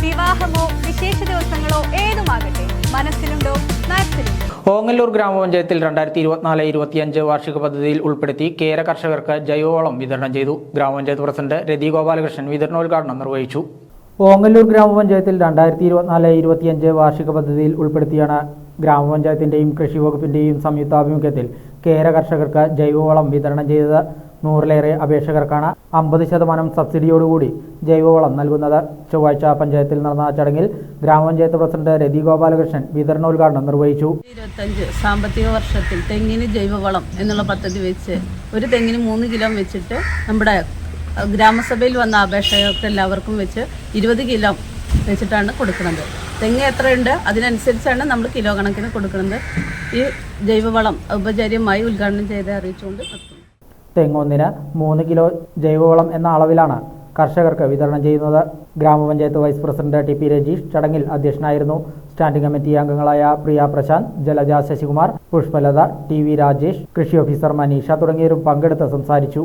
വിവാഹമോ വിശേഷ ദിവസങ്ങളോ ഏതുമാകട്ടെ, മനസ്സിലുണ്ടോ മാക്സിലുണ്ടോ. ഓങ്ങല്ലൂർ ഗ്രാമപഞ്ചായത്തിൽ 2024-25 വാർഷിക പദ്ധതിയിൽ ഉൾപ്പെടുത്തി കേര കർഷകർക്ക് ജൈവവളം വിതരണം ചെയ്തു. ഗ്രാമപഞ്ചായത്ത് പ്രസിഡന്റ് രതി ഗോപാലകൃഷ്ണൻ വിതരണോദ്ഘാടനം നിർവഹിച്ചു. ഓങ്ങല്ലൂർ ഗ്രാമപഞ്ചായത്തിൽ 2024-25 വാർഷിക പദ്ധതിയിൽ ഉൾപ്പെടുത്തിയാണ് ഗ്രാമപഞ്ചായത്തിന്റെയും കൃഷി വകുപ്പിന്റെയും സംയുക്താഭിമുഖ്യത്തിൽ കേര കർഷകർക്ക് ജൈവവളം വിതരണം ചെയ്തത്. 100-ലേറെ അപേക്ഷകർക്കാണ് 50% സബ്സിഡിയോടുകൂടി ജൈവവളം നൽകുന്നത്. ചൊവ്വാഴ്ച പഞ്ചായത്തിൽ നടന്ന ചടങ്ങിൽ ഗ്രാമപഞ്ചായത്ത് പ്രസിഡന്റ് രതി ഗോപാലകൃഷ്ണൻ വിതരണോദ്ഘാടനം നിർവഹിച്ചു. 25 സാമ്പത്തിക വർഷത്തിൽ തെങ്ങിന് ജൈവവളം എന്നുള്ള പദ്ധതി വെച്ച് ഒരു തെങ്ങിന് 3 കിലോ വെച്ചിട്ട് നമ്മുടെ ഗ്രാമസഭയിൽ വന്ന അപേക്ഷകർക്ക് എല്ലാവർക്കും വെച്ച് 20 കിലോ വെച്ചിട്ടാണ് കൊടുക്കുന്നത്. തെങ്ങ് എത്രയുണ്ട് അതിനനുസരിച്ചാണ് നമ്മൾ കിലോ കണക്കിന് കൊടുക്കുന്നത്. ഈ ജൈവവളം ഔപചാരികമായി ഉദ്ഘാടനം ചെയ്ത് അറിയിച്ചുകൊണ്ട് തെങ്ങൊന്നിന് 3 കിലോ ജൈവവളം എന്ന അളവിലാണ് കർഷകർക്ക് വിതരണം ചെയ്യുന്നത്. ഗ്രാമപഞ്ചായത്ത് വൈസ് പ്രസിഡന്റ് ടി രജീഷ് ചടങ്ങിൽ അധ്യക്ഷനായിരുന്നു. സ്റ്റാൻഡിംഗ് കമ്മിറ്റി അംഗങ്ങളായ പ്രിയ പ്രശാന്ത്, ജലജ ശശികുമാർ, പുഷ്പലത, ടി രാജേഷ്, കൃഷി ഓഫീസർ മനീഷ തുടങ്ങിയവരും പങ്കെടുത്ത് സംസാരിച്ചു.